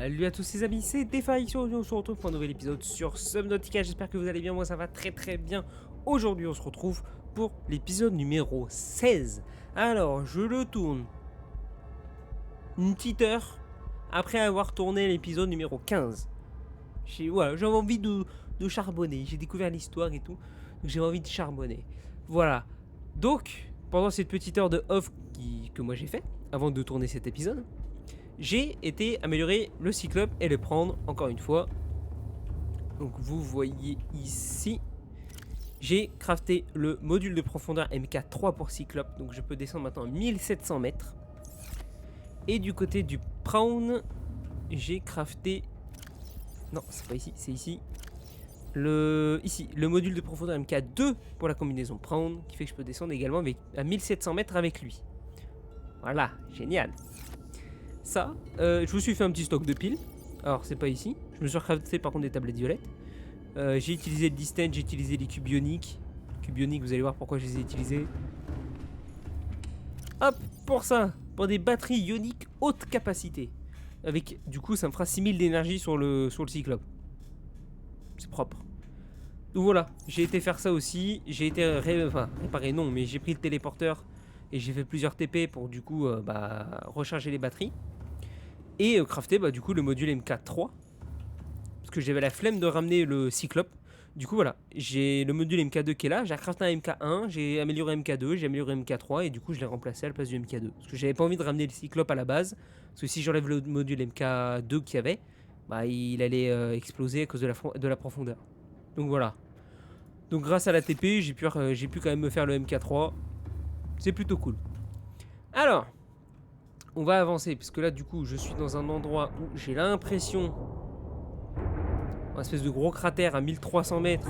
Salut à tous les amis, c'est Défaillation, on se retrouve pour un nouvel épisode sur Subnautica, j'espère que vous allez bien, moi ça va très bien. Aujourd'hui on se retrouve pour l'épisode numéro 16. Alors je le tourne une petite heure après avoir tourné l'épisode numéro 15. J'avais envie de charbonner, j'ai découvert l'histoire et tout, donc j'ai envie de charbonner. Voilà, donc pendant cette petite heure de off que moi j'ai fait, avant de tourner cet épisode, j'ai été améliorer le Cyclope et le prendre encore une fois. Donc vous voyez ici, j'ai crafté le module de profondeur MK3 pour Cyclope. Donc je peux descendre maintenant à 1700 mètres. Et du côté du Prawn, j'ai crafté... Non, c'est pas ici, c'est ici. Ici, le module de profondeur MK2 pour la combinaison Prawn, qui fait que je peux descendre également à 1700 mètres avec lui. Voilà, génial. Ça, je me suis fait un petit stock de piles. Alors c'est pas ici. Je me suis recrafté par contre des tablettes violettes. J'ai utilisé le distance, j'ai utilisé les cubes ioniques. Cubes ioniques, vous allez voir pourquoi je les ai utilisés. Hop, pour ça, pour des batteries ioniques haute capacité. Avec, du coup, ça me fera 6000 d'énergie sur le Cyclope. C'est propre. Donc voilà, j'ai été faire ça aussi. J'ai été réparer non, mais j'ai pris le téléporteur et j'ai fait plusieurs TP pour du coup recharger les batteries. Et crafter du coup le module MK3. Parce que j'avais la flemme de ramener le Cyclope. Du coup voilà, j'ai le module MK2 qui est là. J'ai crafté un MK1, j'ai amélioré MK2, j'ai amélioré MK3. Et du coup je l'ai remplacé à la place du MK2. Parce que j'avais pas envie de ramener le Cyclope à la base. Parce que si j'enlève le module MK2 qu'il y avait, il allait exploser à cause de la profondeur. Donc voilà. Donc grâce à la TP, j'ai pu quand même me faire le MK3. C'est plutôt cool. Alors, on va avancer, parce que là, du coup, je suis dans un endroit où j'ai l'impression... une espèce de gros cratère à 1300 mètres.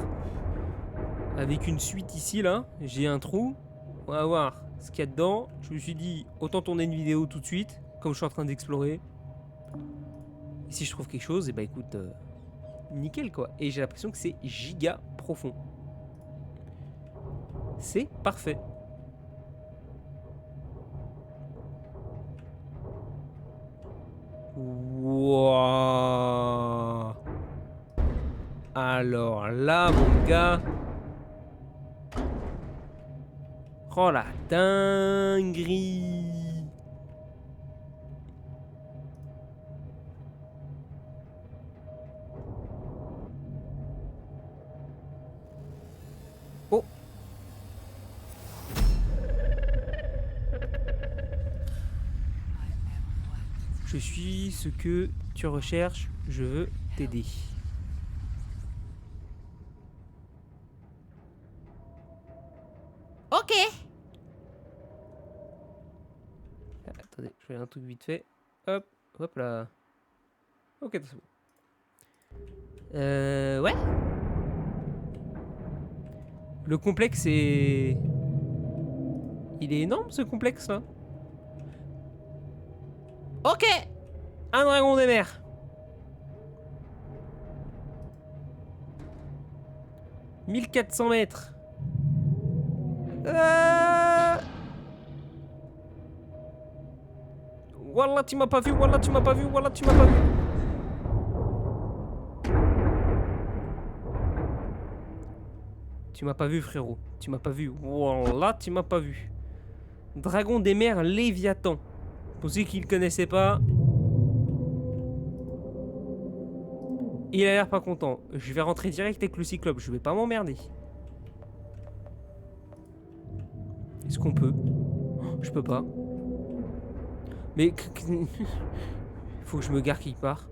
Avec une suite ici, là. J'ai un trou. On va voir ce qu'il y a dedans. Je me suis dit, autant tourner une vidéo tout de suite, comme je suis en train d'explorer. Et si je trouve quelque chose, et écoute, nickel, quoi. Et j'ai l'impression que c'est giga profond. C'est parfait. Wouah. Alors là, mon gars. Oh la dinguerie. Oh. Je suis ce que tu recherches, je veux t'aider. Ok. Attendez, je fais un truc vite fait. Hop, hop là. Ok, c'est bon. Ouais. Le complexe est... Il est énorme ce complexe là. Ok. Un dragon des mers. « 1400 mètres. Wallah, tu m'as pas vu, wallah, tu m'as pas vu, wallah, tu m'as pas vu. Tu m'as pas vu, frérot. Tu m'as pas vu. Wallah, tu m'as pas vu. Dragon des mers Léviathan. Pour ceux qui le connaissaient pas, il a l'air pas content. Je vais rentrer direct avec le Cyclope. Je vais pas m'emmerder. Est-ce qu'on peut? Oh, je peux pas. Mais... Faut que je me gare quelque part.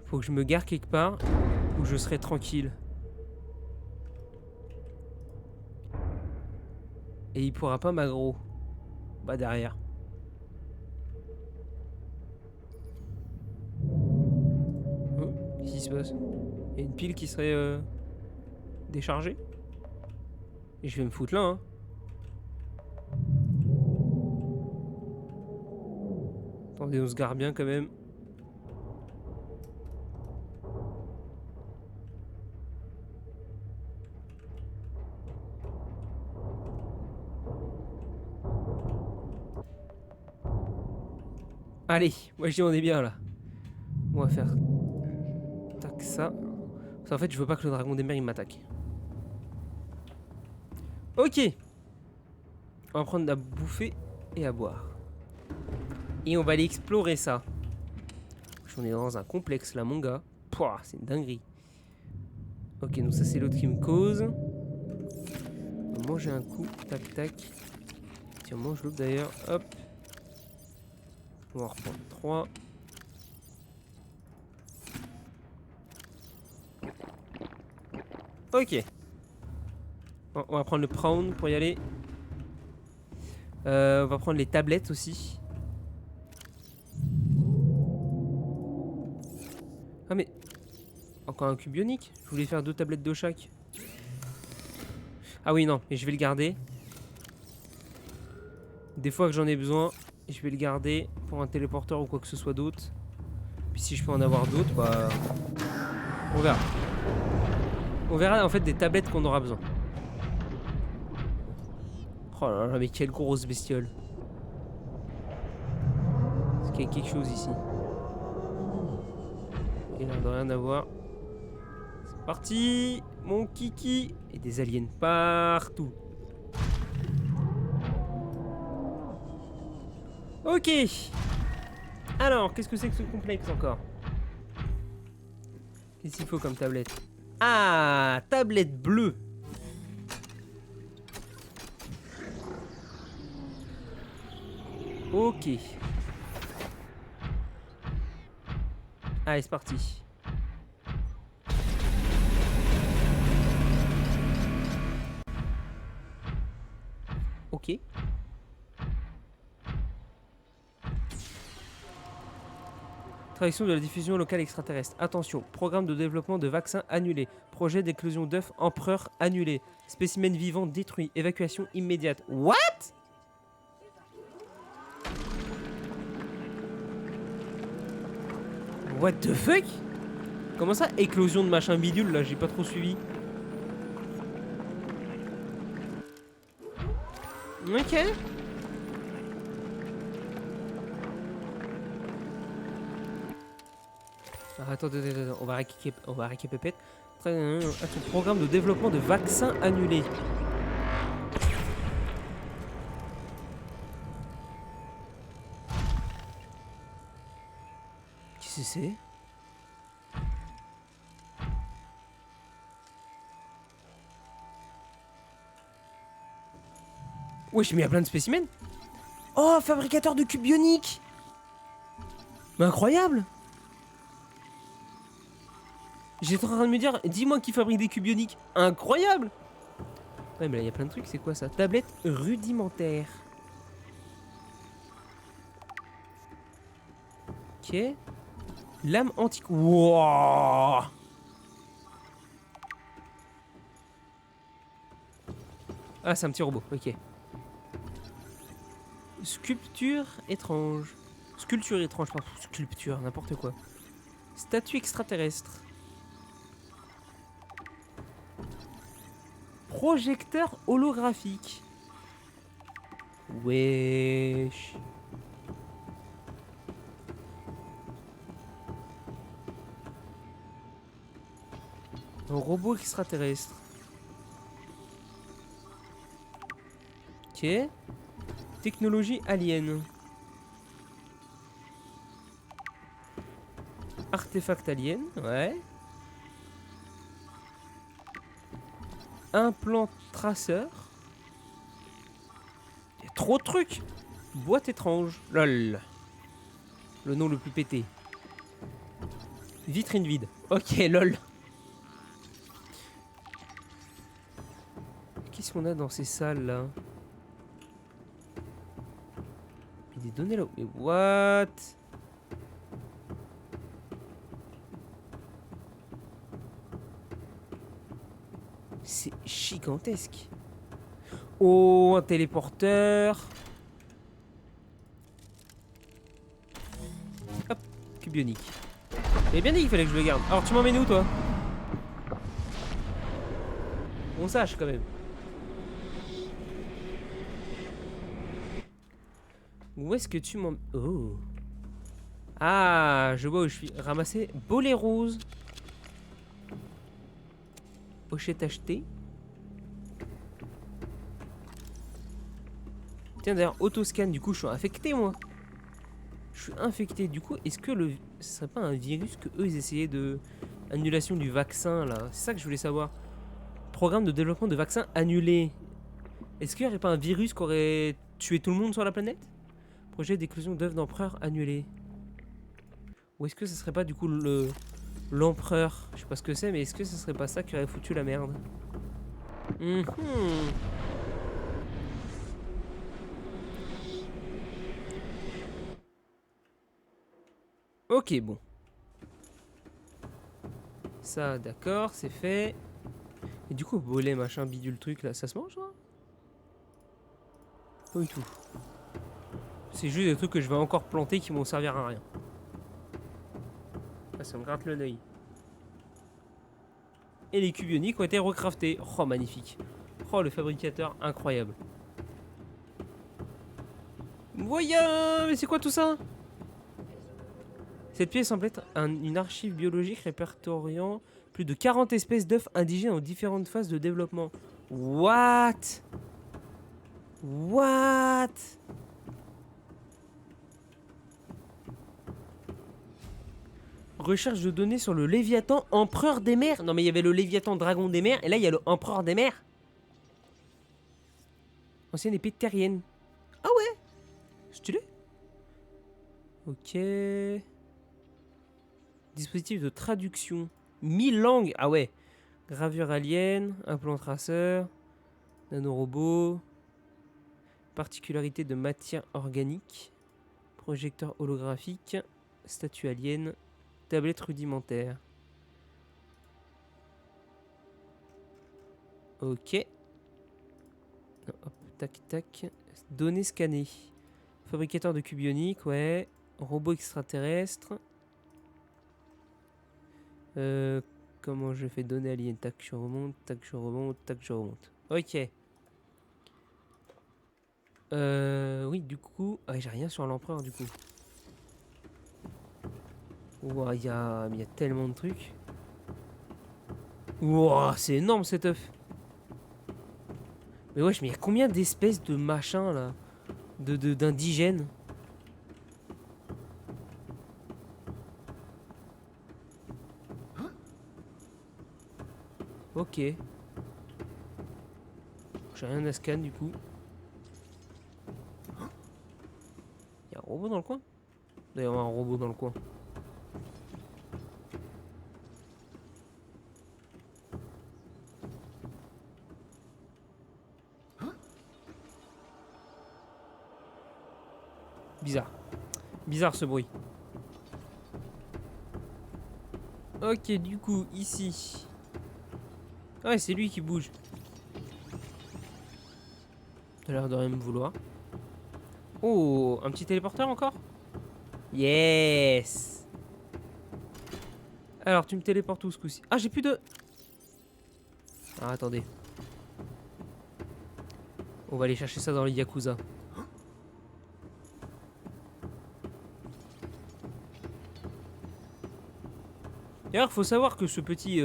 Faut que je me gare quelque part où je serai tranquille. Et il pourra pas m'aggro. Derrière. Qu'est-ce qui se passe? Il y a une pile qui serait déchargée. Et je vais me foutre là, hein. Attendez, on se gare bien quand même. Allez, moi je dis on est bien là. On va faire... Tac, ça. Parce qu'en fait, je veux pas que le dragon des mers, il m'attaque. Ok. On va prendre à bouffer et à boire. Et on va aller explorer ça. On est dans un complexe là, mon gars. Pouah, c'est une dinguerie. Ok, donc ça c'est l'autre qui me cause. On va manger un coup. Tac, tac. Tiens, on mange l'autre d'ailleurs. Hop. On va en reprendre 3. Ok. Bon, on va prendre le prawn pour y aller. On va prendre les tablettes aussi. Ah mais... Encore un cube bionique. Je voulais faire 2 tablettes de chaque. Ah oui, non. Et je vais le garder. Des fois que j'en ai besoin, je vais le garder pour un téléporteur ou quoi que ce soit d'autre. Puis si je peux en avoir d'autres, bah... On verra. On verra en fait des tablettes qu'on aura besoin. Oh là là, mais quelle grosse bestiole. Est-ce qu'il y a quelque chose ici? Il n'a rien à voir. C'est parti, mon kiki. Et des aliens partout. Ok. Alors, qu'est-ce que c'est que ce complexe encore? Qu'est-ce qu'il faut comme tablette? Ah, tablette bleue. Ok. Allez, c'est parti. Ok. Traduction de la diffusion locale extraterrestre. Attention, programme de développement de vaccins annulé. Projet d'éclosion d'œufs empereur annulé. Spécimen vivant détruit. Évacuation immédiate. What? What the fuck? Comment ça, éclosion de machin bidule là? J'ai pas trop suivi. Ok. Alors, attends, on va récapéter. Attends, programme de développement de vaccins annulé. Qu'est-ce que c'est? Wesh, mais il y a plein de spécimens. Oh, fabricateur de cubes bioniques. Mais incroyable. J'étais en train de me dire, dis-moi qui fabrique des cubes bioniques. Incroyable. Ouais, mais là, il y a plein de trucs. C'est quoi ça? Tablette rudimentaire. Ok. Lame antique. Wow. Ah, c'est un petit robot. Ok. Sculpture étrange. Sculpture étrange, pardon. Sculpture, n'importe quoi. Statue extraterrestre. Projecteur holographique. Wesh. Un robot extraterrestre. Ok. Technologie alien. Artefact alien, ouais. Implant traceur. Il y a trop de trucs. Boîte étrange. Lol. Le nom le plus pété. Vitrine vide. Ok, lol. Qu'est-ce qu'on a dans ces salles là? Il y a des données là. Mais what? C'est gigantesque. Oh, un téléporteur. Hop, cube bionique. J'avais bien dit qu'il fallait que je le garde. Alors, tu m'emmènes où, toi? On sache, quand même. Où est-ce que tu m'emmènes? Oh. Ah, je vois où je suis. Ramasser bolet rose. Pochette achetée. Tiens, d'ailleurs, autoscan, du coup, je suis infecté, moi. Je suis infecté. Du coup, est-ce que ce serait pas un virus que eux, ils essayaient de... Annulation du vaccin, là. C'est ça que je voulais savoir. Programme de développement de vaccin annulé. Est-ce qu'il n'y aurait pas un virus qui aurait tué tout le monde sur la planète? Projet d'éclosion d'œufs d'empereur annulé. Ou est-ce que ce serait pas, du coup, l'empereur? Je sais pas ce que c'est, mais est-ce que ce serait pas ça qui aurait foutu la merde? Mhm. Ok, bon. Ça, d'accord, c'est fait. Et du coup, volet, machin, bidule, truc, là, ça se mange, là? Pas du tout. C'est juste des trucs que je vais encore planter qui vont servir à rien. Ah, ça me gratte le nez. Et les cubes ioniques ont été recraftés. Oh, magnifique. Oh, le fabricateur, incroyable. Voyons, mais c'est quoi tout ça? Cette pièce semble être une archive biologique répertoriant plus de 40 espèces d'œufs indigènes aux différentes phases de développement. What? What? Recherche de données sur le Léviathan, empereur des mers. Non mais il y avait le Léviathan, dragon des mers, et là il y a le empereur des mers. Ancienne épée terrienne. Ah ouais, stylé. Ok. Dispositif de traduction. 1000 langues. Ah ouais. Gravure alien, implant traceur, nanorobot, particularité de matière organique, projecteur holographique, statue alien, tablette rudimentaire. Ok. Hop, tac tac. Données scannées. Fabricateur de cubes ioniques, ouais. Robot extraterrestre. Comment je fais donner alien? Tac, je remonte, tac, je remonte, tac, je remonte. Ok. Oui, du coup... Ah, j'ai rien sur l'empereur, du coup. Ouah, il y a tellement de trucs. Ouah, c'est énorme, cet œuf. Mais wesh, mais il y a combien d'espèces de machins, là? D'indigènes? Ok. J'ai rien à scan, du coup. Il y a un robot dans le coin? Il doit y avoir un robot dans le coin. Bizarre. Bizarre ce bruit. Ok, du coup, ici. Ouais, c'est lui qui bouge. T'as l'air de rien me vouloir. Oh, un petit téléporteur encore? Yes. Alors, tu me téléportes où ce coup-ci? Ah, j'ai plus de... Ah, attendez. On va aller chercher ça dans les Yakuza. D'ailleurs, faut savoir que ce petit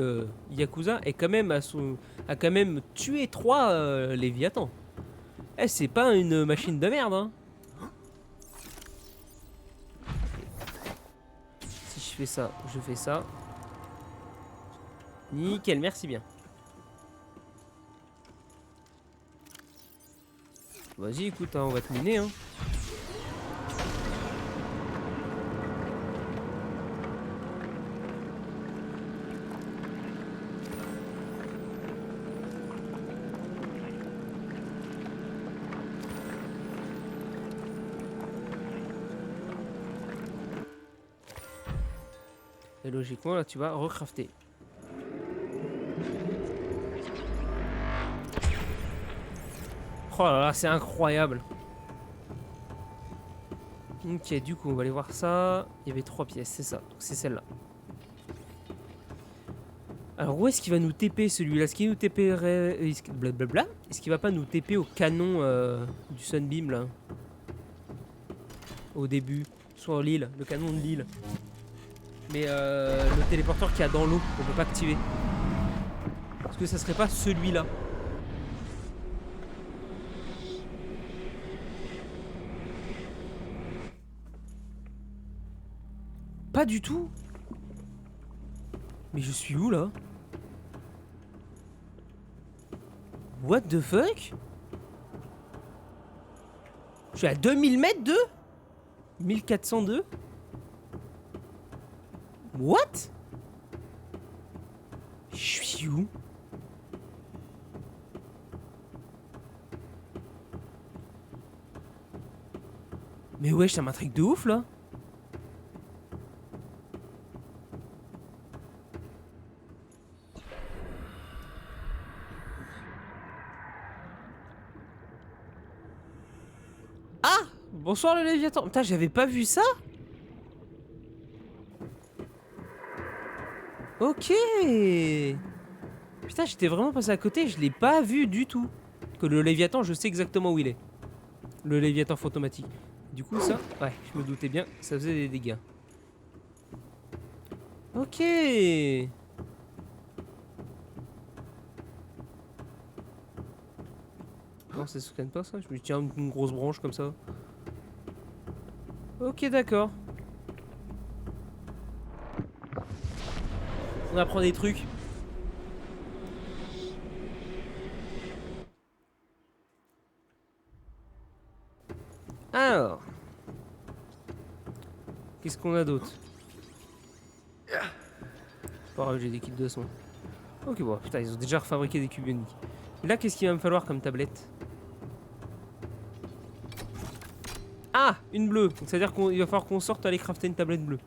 Yakuza est quand même a quand même tué 3 Léviathans. Eh, c'est pas une machine de merde, hein. Si je fais ça, je fais ça. Nickel, merci bien. Vas-y, écoute, hein, on va te miner, hein. Et logiquement, là, tu vas recrafter. Oh là là, c'est incroyable. Ok, du coup, on va aller voir ça. Il y avait 3 pièces, c'est ça. C'est celle-là. Alors, où est-ce qu'il va nous TP celui-là? Est-ce qu'il nous TPerait... Blablabla. Est-ce qu'il va pas nous TP au canon du Sunbeam, là? Au début. sur l'île, le canon de l'île. Mais le téléporteur qu'il y a dans l'eau, on peut pas activer. Est-ce que ça serait pas celui-là? Pas du tout. Mais je suis où là? What the fuck? Je suis à 2000 mètres de 1402. What? Je suis où? Mais ouais, ça m'intrigue de ouf là. Ah! Bonsoir le Léviathan. Putain, j'avais pas vu ça. Ok. Putain, j'étais vraiment passé à côté, je l'ai pas vu du tout. Que le Léviathan, je sais exactement où il est. Le Léviathan fantomatique. Du coup, ça, ouais, je me doutais bien, ça faisait des dégâts. Ok. Non, ça se scanne pas ça. Je me tiens une grosse branche comme ça. Ok, d'accord. On apprend des trucs. Alors. Qu'est-ce qu'on a d'autre? C'est pas grave, j'ai des kits de soins. Ok, bon, putain, ils ont déjà refabriqué des cubes ioniques. Là, qu'est-ce qu'il va me falloir comme tablette? Ah, une bleue. Donc, c'est-à-dire qu'il va falloir qu'on sorte aller crafter une tablette bleue.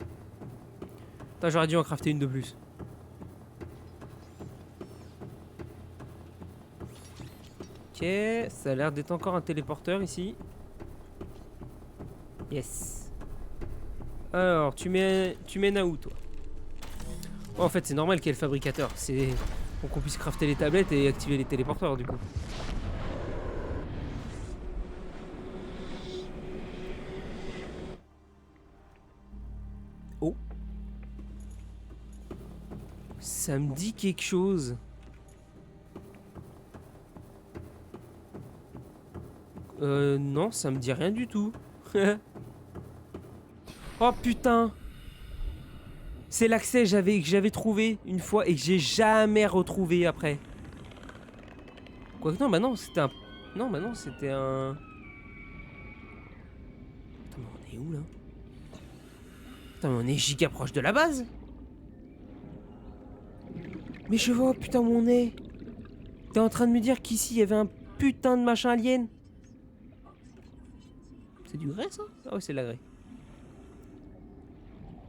Putain, j'aurais dû en crafter une de plus. Ok, ça a l'air d'être encore un téléporteur ici. Yes. Alors, tu mets Naou, toi. Oh, en fait, c'est normal qu'il y ait le fabricateur. C'est pour qu'on puisse crafter les tablettes et activer les téléporteurs, du coup. Oh. Ça me dit quelque chose. Non, ça me dit rien du tout. Oh putain. C'est l'accès que j'avais trouvé une fois et que j'ai jamais retrouvé après. Quoique non, bah non, c'était un... Non, bah non, c'était un... Putain, mais on est où là? Putain, mais on est giga proche de la base. Mais je vois, putain, où on est. T'es en train de me dire qu'ici, il y avait un putain de machin alien? C'est du grès, ça? Ah ouais, c'est de la grès.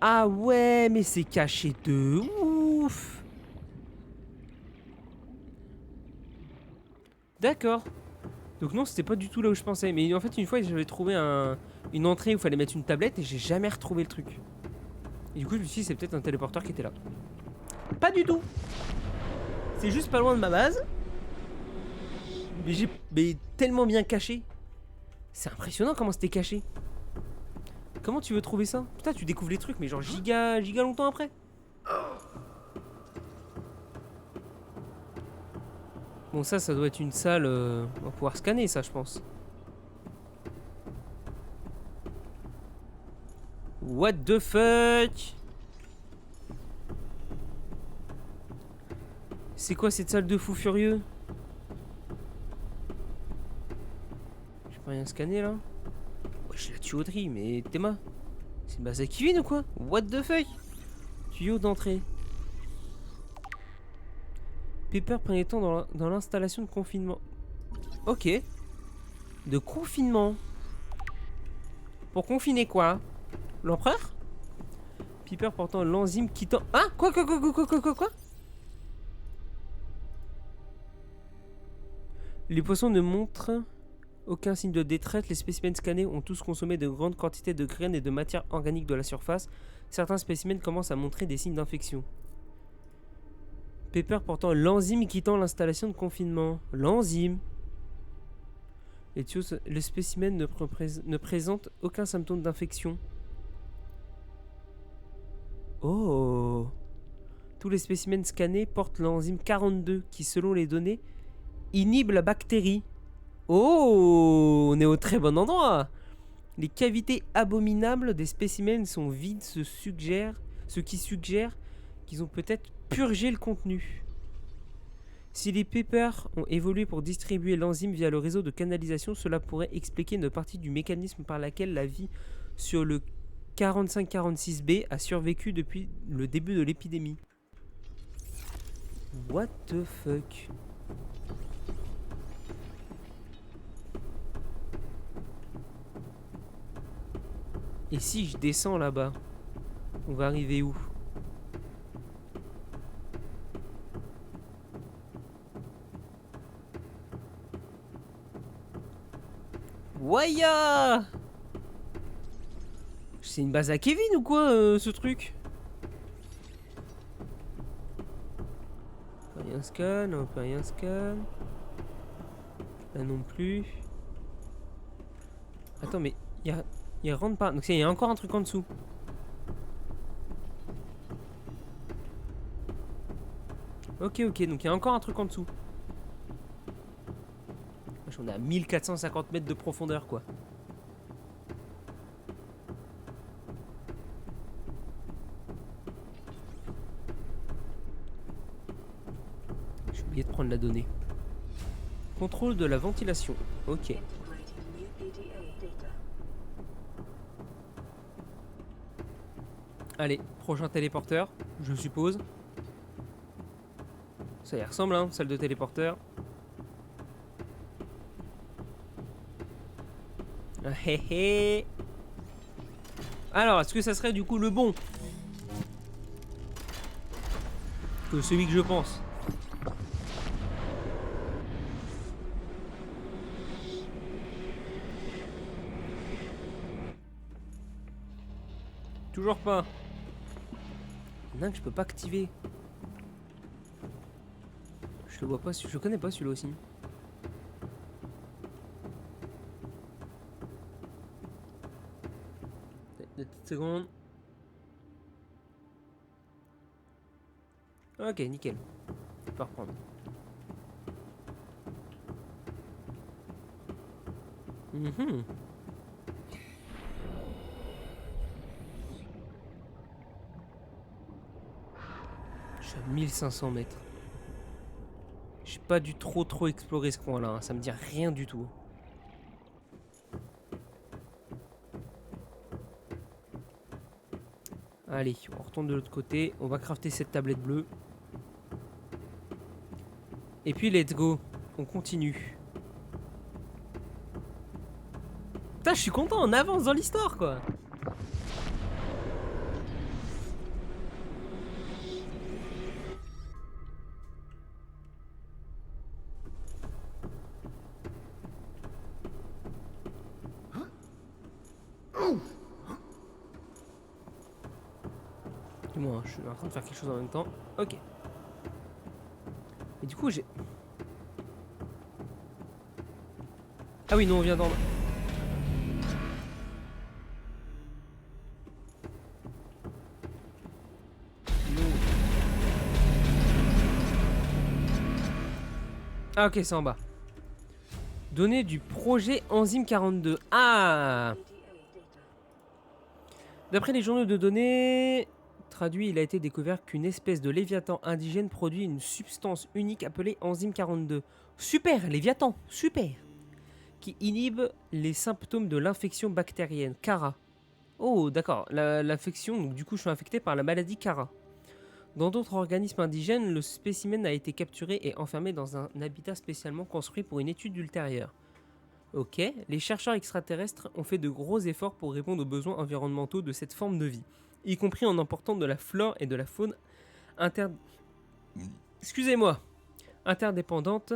Ah ouais, mais c'est caché de ouf. D'accord. Donc non, c'était pas du tout là où je pensais. Mais en fait, une fois, j'avais trouvé une entrée où il fallait mettre une tablette et j'ai jamais retrouvé le truc. Et du coup, je me suis dit, c'est peut-être un téléporteur qui était là. Pas du tout. C'est juste pas loin de ma base. Mais tellement bien caché. C'est impressionnant comment c'était caché. Comment tu veux trouver ça? Putain, tu découvres les trucs, mais genre giga longtemps après. Bon, ça doit être une salle. On va pouvoir scanner ça, je pense. What the fuck? C'est quoi cette salle de fou furieux? Je peux rien scanner là? Ouais, j'ai la tuyauterie, mais Théma, c'est une base à Kivin ou quoi? What the fuck? Tuyau d'entrée. Pepper prenait temps dans l'installation de confinement. Ok. De confinement. Pour confiner quoi? L'empereur? Piper portant l'enzyme quittant... Ah, quoi? Les poissons ne montrent aucun signe de détresse. Les spécimens scannés ont tous consommé de grandes quantités de graines et de matière organique de la surface. Certains spécimens commencent à montrer des signes d'infection. Pepper portant l'enzyme quittant l'installation de confinement. L'enzyme. Le spécimen ne présente aucun symptôme d'infection. Oh. Tous les spécimens scannés portent l'enzyme 42 qui, selon les données, inhibe la bactérie. Oh, on est au très bon endroit. Les cavités abominables des spécimens sont vides, ce qui suggère qu'ils ont peut-être purgé le contenu. Si les Peppers ont évolué pour distribuer l'enzyme via le réseau de canalisation, cela pourrait expliquer une partie du mécanisme par laquelle la vie sur le 4546B a survécu depuis le début de l'épidémie. What the fuck? Et si je descends là-bas, on va arriver où? Waya! C'est une base à Kevin ou quoi, ce truc? On peut rien scan, on peut rien scan. Là non plus. Attends, mais il rentre pas. Donc il y a encore un truc en dessous. Ok, donc il y a encore un truc en dessous. On est à 1450 mètres de profondeur, quoi. J'ai oublié de prendre la donnée. Contrôle de la ventilation. Ok. Allez, prochain téléporteur, je suppose. Ça y ressemble, hein, salle de téléporteur. Ah, hé hé. Alors, est-ce que ça serait du coup le bon? Que celui que je pense. Toujours pas. Il y en a un que je peux pas activer. Je le vois pas, je connais pas celui-là aussi. Deux petites secondes. Ok, nickel. Je peux reprendre. Mhm. Je suis à 1500 mètres. J'ai pas dû trop explorer ce coin-là, hein. Ça me dit rien du tout. Allez, on retourne de l'autre côté. On va crafter cette tablette bleue. Et puis, let's go. On continue. Putain, je suis content, on avance dans l'histoire, quoi. Dis-moi, je suis en train de faire quelque chose en même temps. Ok. Et du coup, j'ai... Ah oui, non, on vient d'en... Ah ok, c'est en bas. Données du projet Enzyme 42. Ah! D'après les journaux de données traduits, il a été découvert qu'une espèce de léviathan indigène produit une substance unique appelée Enzyme 42. Super, léviathan, super! Qui inhibe les symptômes de l'infection bactérienne, Cara. Oh, d'accord, l'infection, donc du coup je suis infecté par la maladie Cara. Dans d'autres organismes indigènes, le spécimen a été capturé et enfermé dans un habitat spécialement construit pour une étude ultérieure. Ok, les chercheurs extraterrestres ont fait de gros efforts pour répondre aux besoins environnementaux de cette forme de vie, y compris en important de la flore et de la faune interdépendantes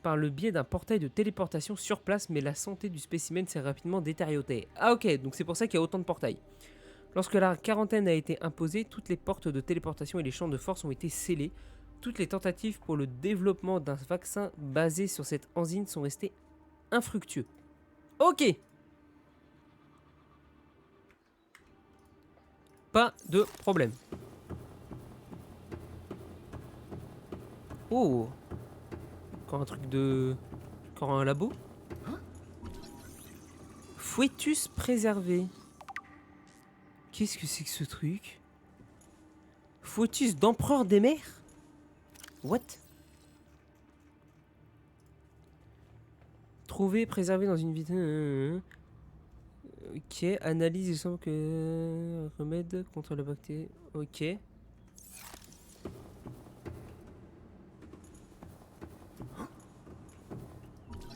par le biais d'un portail de téléportation sur place, mais la santé du spécimen s'est rapidement détériorée. Ah ok, donc c'est pour ça qu'il y a autant de portails. Lorsque la quarantaine a été imposée, toutes les portes de téléportation et les champs de force ont été scellés. Toutes les tentatives pour le développement d'un vaccin basé sur cette enzyme sont restées infructueuses. Ok. pas de problème. Oh, encore un truc de... Encore un labo. Fouettus préservé. Qu'est-ce que c'est que ce truc? Fouettus d'empereur des mers? What? Trouvé, préservé dans une vitrine. Ok, analyse, il semble que... Remède contre la bactérie. Ok.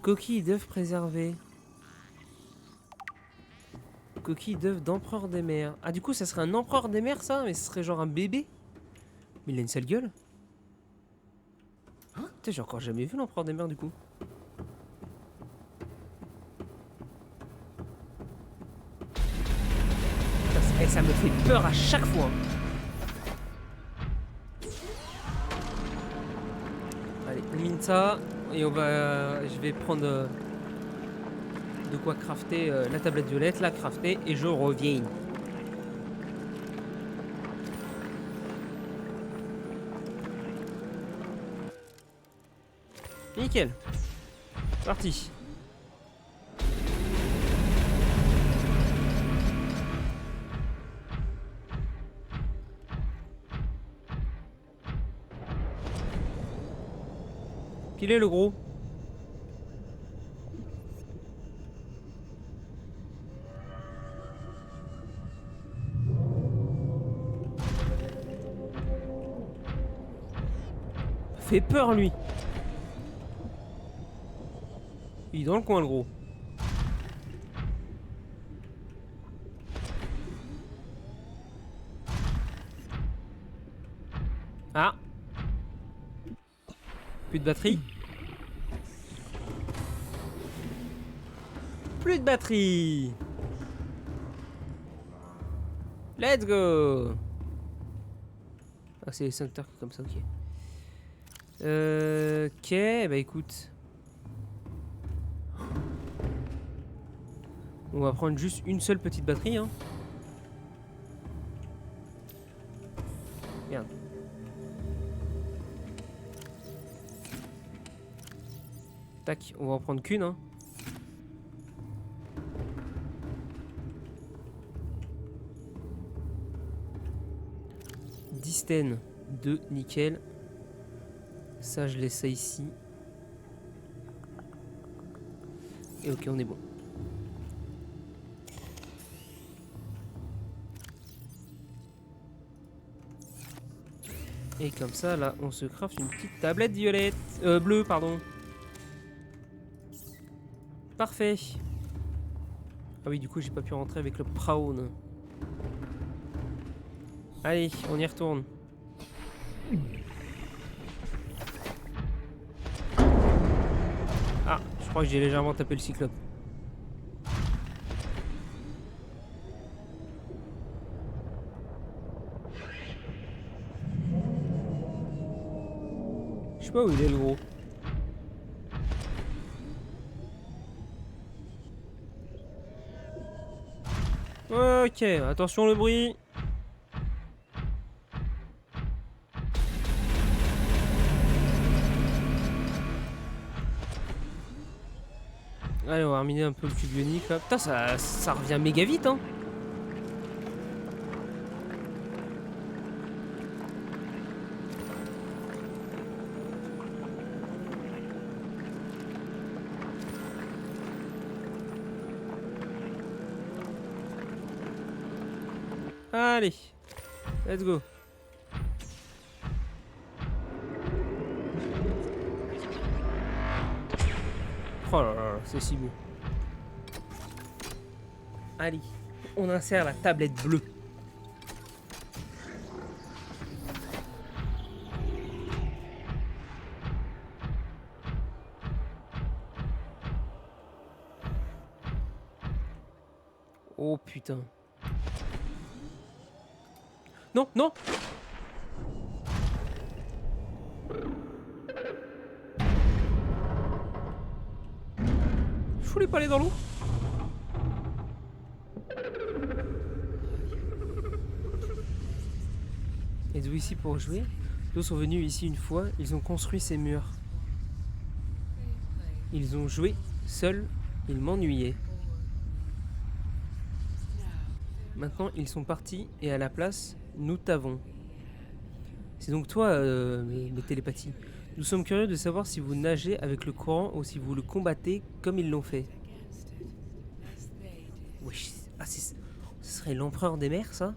Coquille d'œuf préservée. Coquille d'œuf d'empereur des mers. Ah, du coup, ça serait un empereur des mers, ça? Mais ce serait genre un bébé? Mais il a une sale gueule. Putain, j'ai encore jamais vu l'empereur des mers, du coup. Putain, ça me fait peur à chaque fois. Allez, on mine ça. Et on va... je vais prendre... de quoi crafter la tablette violette, la crafter, et je reviens. Nickel. Parti. Qu'il est le gros? Fait peur lui. Il est dans le coin le gros. Ah. Plus de batterie. Plus de batterie. Let's go. Ah, c'est les 5 terres comme ça, ok. Ok, bah écoute. On va prendre juste une seule petite batterie, hein. Merde. Tac, on va en prendre qu'une, hein. Distène de nickel. Ça, je laisse ça ici. Et ok, on est bon. Et comme ça, là, on se craft une petite tablette violette. Bleue, pardon. Parfait. Ah oui, du coup, j'ai pas pu rentrer avec le prawn. Allez, on y retourne. Ah, je crois que j'ai légèrement tapé le cyclope. Je sais pas où il est le gros. Ok, attention le bruit. Allez, on va terminer un peu le cube ionique là. Putain, ça revient méga vite, hein. Allez, let's go. Oh là là, c'est si beau. Allez, on insère la tablette bleue. Oh putain. Non, non. Je voulais pas aller dans l'eau. Êtes-vous ici pour jouer? D'autres sont venus ici une fois, ils ont construit ces murs. Ils ont joué, seuls, ils m'ennuyaient. Maintenant, ils sont partis et à la place, nous t'avons. C'est donc toi, mes télépathies. Nous sommes curieux de savoir si vous nagez avec le courant ou si vous le combattez comme ils l'ont fait. Wesh, ah, ce serait l'empereur des mers, ça?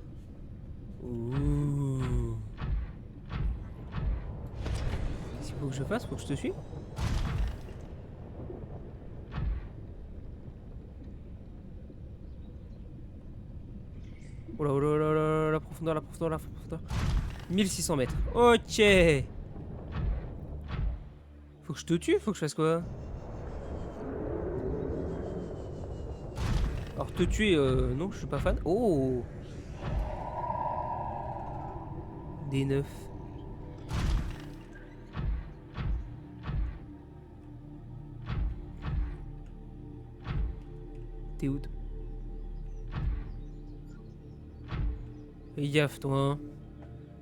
Ouh. Qu'est-ce qu'il faut que je fasse? Faut que je te suive? Oh là, oh là, oh là, oh là, la profondeur, la profondeur, la profondeur. 1600 mètres. Ok. Faut que je te tue? Faut que je fasse quoi? Alors te tuer, non, je suis pas fan. Oh, des 9. T'es où? Fais gaffe, toi. Hein.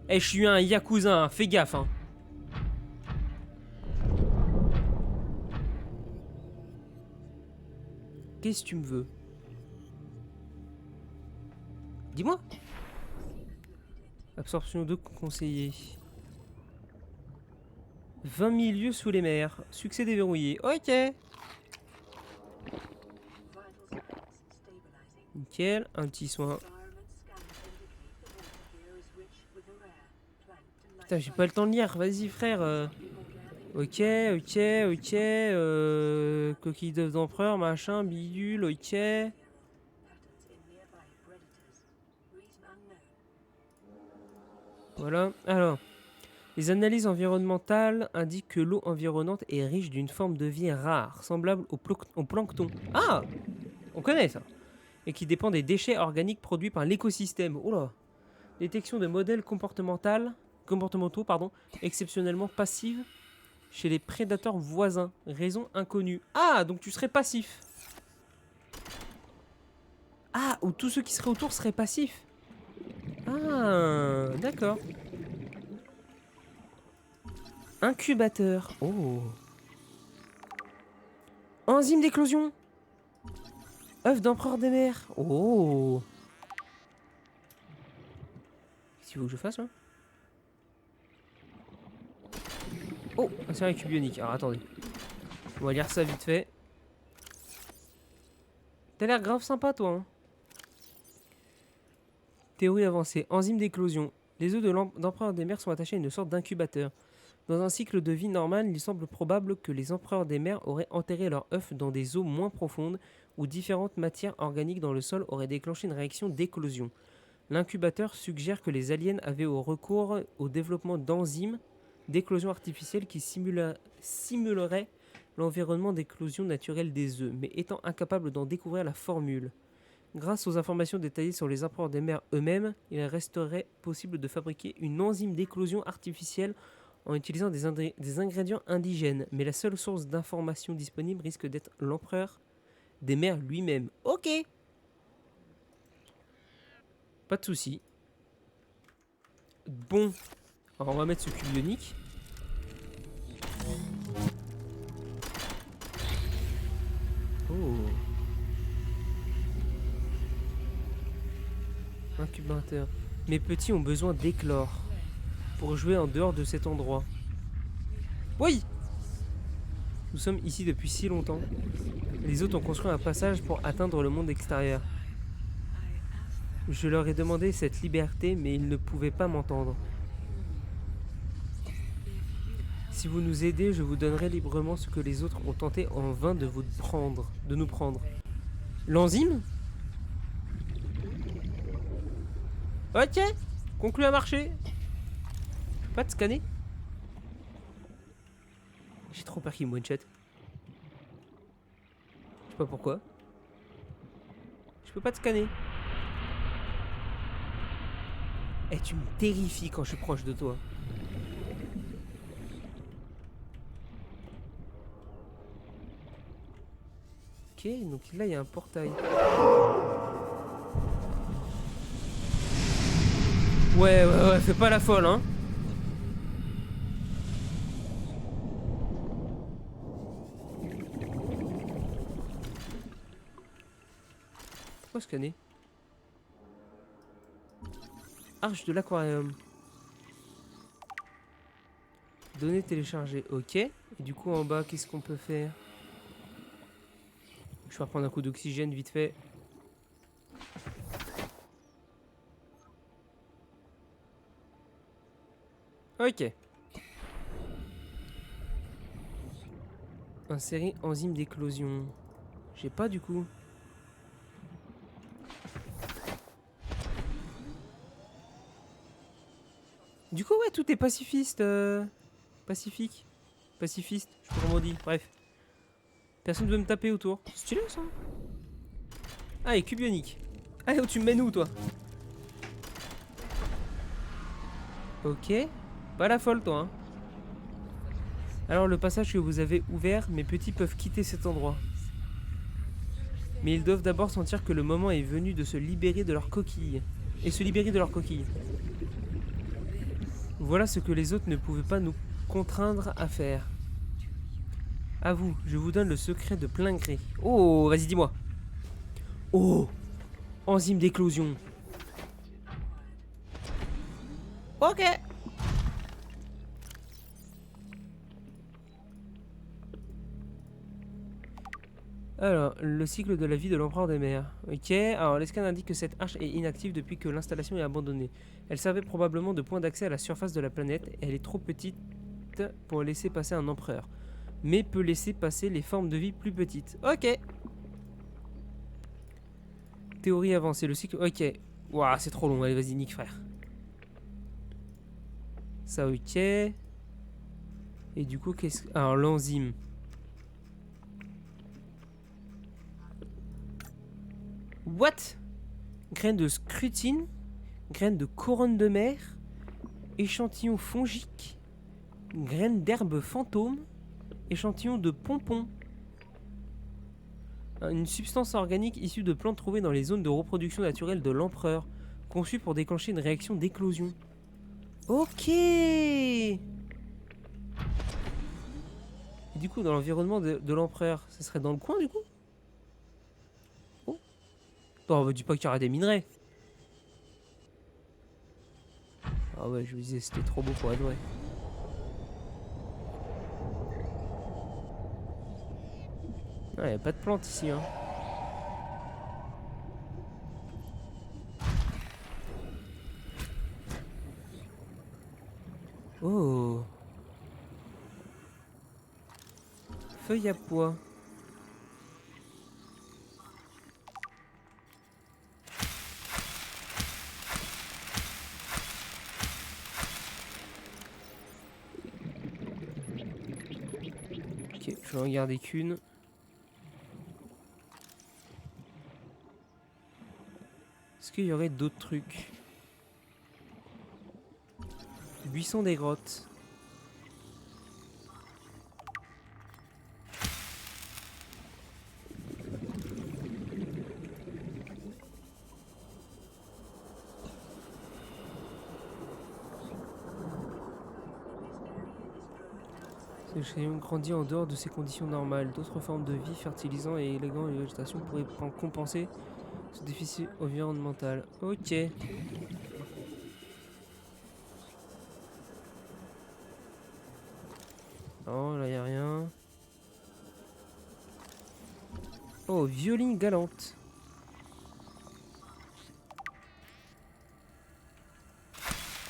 Eh, je suis un yakuza, hein. Fais gaffe, hein. Qu'est-ce que tu me veux? Dis-moi. Absorption de conseiller. 20 milieux sous les mers. Succès déverrouillé. Ok. Nickel. Un petit soin. Putain, j'ai pas le temps de lire. Vas-y, frère. Ok, ok, ok. Coquille d'œuf d'empereur, machin, bidule, ok. Voilà. Alors, les analyses environnementales indiquent que l'eau environnante est riche d'une forme de vie rare, semblable au plancton. Ah, on connaît ça. Et qui dépend des déchets organiques produits par l'écosystème. Oula. Détection de modèles comportementaux, exceptionnellement passives chez les prédateurs voisins. Raison inconnue. Ah, donc tu serais passif. Ah, ou tous ceux qui seraient autour seraient passifs. Ah, d'accord. Incubateur. Oh. Enzyme d'éclosion. œuf d'empereur des mers. Oh. Qu'est-ce qu'il faut que je fasse là? Oh, un circuit bionique. Alors attendez. On va lire ça vite fait. T'as l'air grave sympa toi. Hein. Théorie avancée. Enzyme d'éclosion. Les œufs d'empereur des mers sont attachés à une sorte d'incubateur. Dans un cycle de vie normal, il semble probable que les empereurs des mers auraient enterré leurs œufs dans des eaux moins profondes où différentes matières organiques dans le sol auraient déclenché une réaction d'éclosion. L'incubateur suggère que les aliens avaient recours au développement d'enzymes d'éclosion artificielle qui simuleraient l'environnement d'éclosion naturelle des œufs, mais étant incapables d'en découvrir la formule. Grâce aux informations détaillées sur les empereurs des mers eux-mêmes, il resterait possible de fabriquer une enzyme d'éclosion artificielle en utilisant des ingrédients indigènes, mais la seule source d'information disponible risque d'être l'empereur des mers lui-même. Ok. Pas de souci. Bon, alors on va mettre ce cube ionique. Oh. Incubateur. Mes petits ont besoin d'éclore pour jouer en dehors de cet endroit. Oui. Nous sommes ici depuis si longtemps. Les autres ont construit un passage pour atteindre le monde extérieur. Je leur ai demandé cette liberté, mais ils ne pouvaient pas m'entendre. Si vous nous aidez, je vous donnerai librement ce que les autres ont tenté en vain de nous prendre. L'enzyme? Ok, conclu à marcher. Pas de scanner. J'ai trop peur qu'il me one-shot. Je sais pas pourquoi. Je peux pas te scanner. Eh, tu me terrifies quand je suis proche de toi. Ok, donc là il y a un portail. Ouais, fais pas la folle, hein. Pourquoi scanner? Arche de l'aquarium. Données téléchargées, ok. Et du coup en bas, qu'est-ce qu'on peut faire? Je vais reprendre un coup d'oxygène vite fait. Ok. Insérer enzyme d'éclosion. J'ai pas du coup. Du coup, ouais, tout est pacifiste. Pacifique. Pacifiste, je sais pas comment on dit. Bref. Personne ne veut me taper autour. Stylé ça. Allez, cube ionique. Allez, oh, tu me mènes où toi? Ok. Pas la folle toi, hein. Alors, le passage que vous avez ouvert, mes petits peuvent quitter cet endroit. Mais ils doivent d'abord sentir que le moment est venu de se libérer de leur coquille. Et se libérer de leur coquille. Voilà ce que les autres ne pouvaient pas nous contraindre à faire. À vous, je vous donne le secret de plein gré. Oh, vas-y, dis-moi. Oh, enzyme d'éclosion. Ok. Alors, le cycle de la vie de l'empereur des mers. Ok, alors les scans indiquent que cette arche est inactive depuis que l'installation est abandonnée. Elle servait probablement de point d'accès à la surface de la planète et elle est trop petite pour laisser passer un empereur. Mais peut laisser passer les formes de vie plus petites. Ok. Théorie avancée, le cycle... Ok. Ouah, c'est trop long, allez vas-y, nique frère. Ça, ok. Et du coup, qu'est-ce que... Alors, l'enzyme. What? Graines de scrutine, graines de couronne de mer, échantillon fongique, graines d'herbe fantôme, échantillon de pompon. Une substance organique issue de plantes trouvées dans les zones de reproduction naturelle de l'empereur, conçue pour déclencher une réaction d'éclosion. Ok. Et du coup, dans l'environnement de l'empereur, ça serait dans le coin du coup? Oh. Non, bah dis pas qu'il y aura des minerais. Ah ouais, je me disais, c'était trop beau pour être vrai. Ah, y a pas de plantes ici, hein. Oh. Feuille à pois. Ok, je vais en regarder qu'une. Est-ce qu'il y aurait d'autres trucs? Buisson des grottes. Ce crayon grandit en dehors de ses conditions normales. D'autres formes de vie fertilisant et élégant et végétation pourraient compenser ce déficit environnemental. Ok. Non, là y a rien. Oh, violine galante.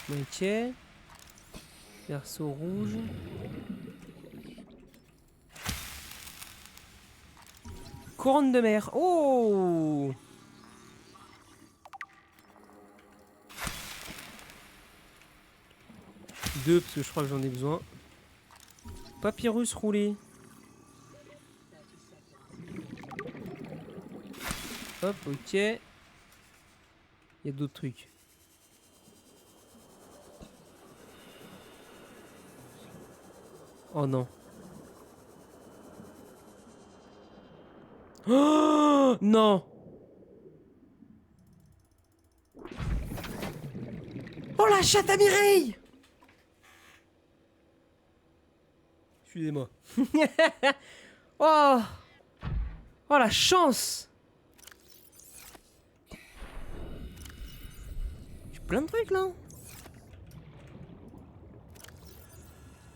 Ok. Verso rouge. Couronne de mer. Oh! Deux, parce que je crois que j'en ai besoin. Papyrus roulé. Hop, ok. Il y a d'autres trucs. Oh non. Oh non. Oh la chatte à Mireille! Excusez-moi. Oh! Oh la chance! J'ai plein de trucs là.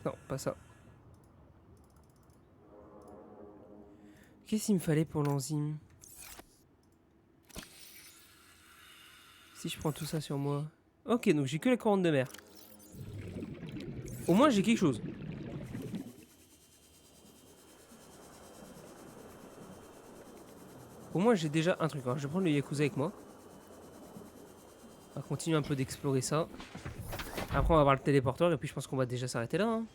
Non, pas ça. Qu'est-ce qu'il me fallait pour l'enzyme? Si je prends tout ça sur moi. Ok, donc j'ai que la couronne de mer. Au moins j'ai quelque chose. Au moins j'ai déjà un truc. Alors, je vais prendre le Yakuza avec moi. On va continuer un peu d'explorer ça. Après on va voir le téléporteur et puis je pense qu'on va déjà s'arrêter là. Hein.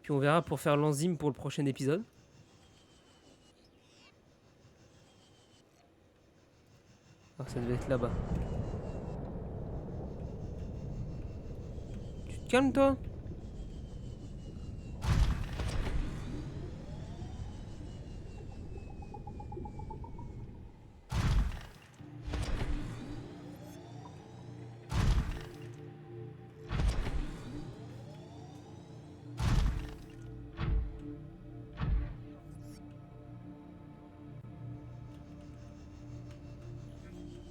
Puis on verra pour faire l'enzyme pour le prochain épisode. Alors ça devait être là-bas. Tu te calmes toi?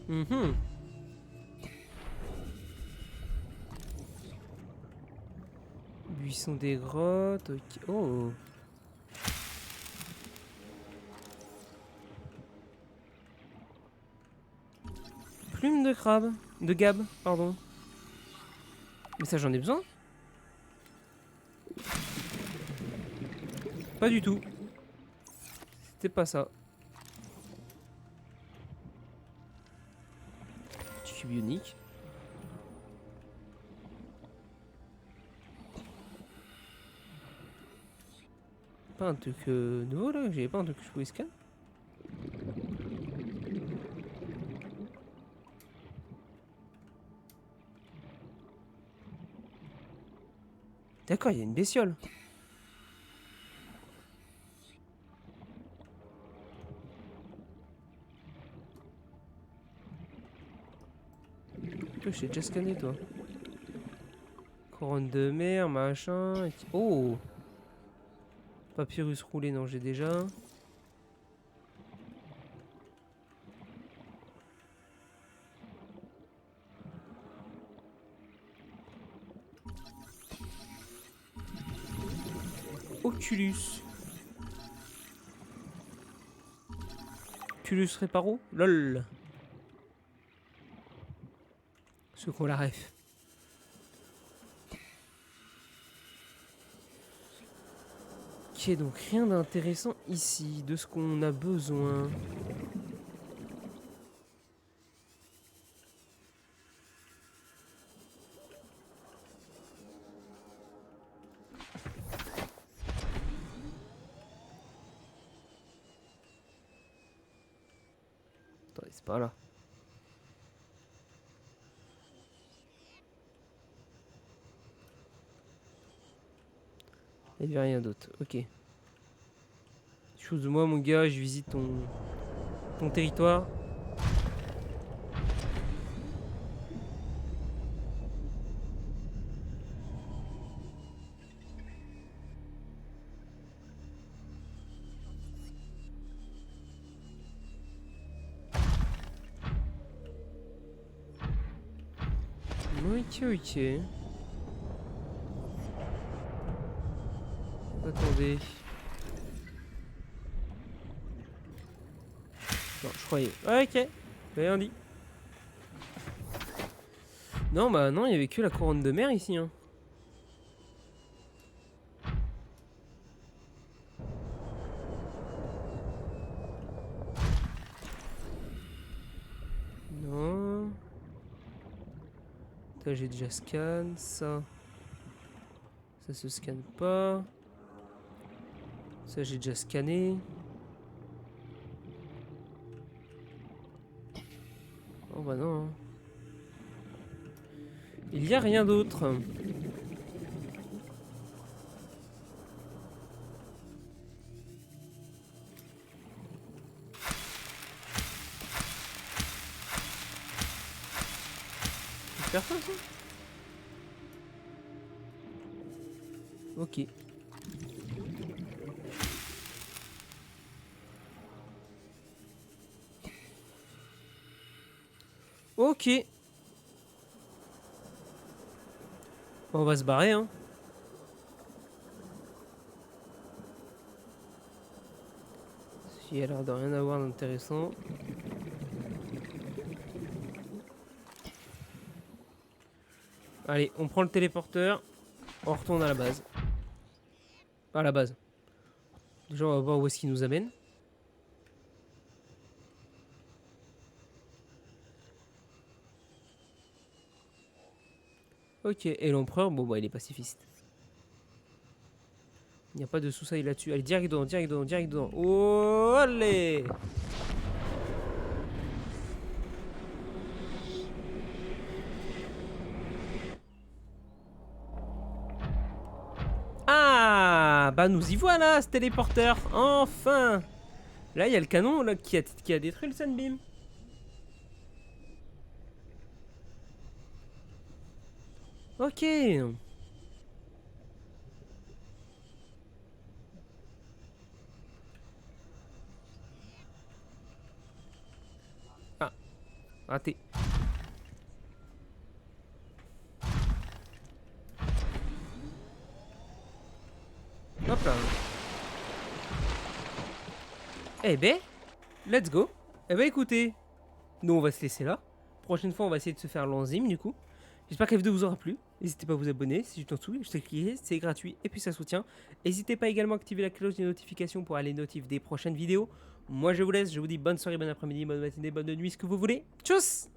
Mhm. Buisson des grottes, ok. Oh. Plume de crabe. De gabe, pardon. Mais ça j'en ai besoin? Pas du tout. C'était pas ça. Tube ionique. Pas un truc nouveau là? J'avais pas un truc que je pouvais scanner? D'accord, il y a une bestiole. Toi, je t'ai déjà scanné toi. Couronne de mer, machin. Oh! Papyrus roulé, non, j'ai déjà. Oculus. Oculus Reparo? LOL. Ceux qu'on la ref. Ok, donc rien d'intéressant ici, de ce qu'on a besoin. Attendez, c'est pas là. Il n'y avait rien d'autre, ok. Excuse-moi mon gars, je visite ton territoire. Ok, ok. Attendez. Non, je croyais. Ok, rien dit. Non, bah non, il y avait que la couronne de mer ici. Hein. Non. Ça, j'ai déjà scan. Ça se scanne pas. Ça, j'ai déjà scanné. Oh bah non. Hein. Il n'y a rien d'autre. personne ça? Ok. Ok. On va se barrer, hein. Il a l'air de rien avoir d'intéressant. Allez, on prend le téléporteur. On retourne à la base. À la base. Déjà, on va voir où est-ce qu'il nous amène. Ok, et l'empereur, bon bah il est pacifiste. Il n'y a pas de sous-sail là-dessus. Allez, direct dedans, direct dedans, direct dedans. Oh, allez! Ah, bah nous y voilà, ce téléporteur. Enfin! Là, il y a le canon là, qui a détruit le Sunbeam. Ok. Ah, raté. Hop là. Eh ben, let's go. Eh ben écoutez, nous on va se laisser là. Prochaine fois, on va essayer de se faire l'enzyme du coup. J'espère que la vidéo vous aura plu. N'hésitez pas à vous abonner si je t'en souviens. Je t'ai cliqué, c'est gratuit et puis ça soutient. N'hésitez pas également à activer la cloche des notifications pour aller notifier des prochaines vidéos. Moi je vous laisse, je vous dis bonne soirée, bon après-midi, bonne matinée, bonne nuit, ce que vous voulez. Tchuss!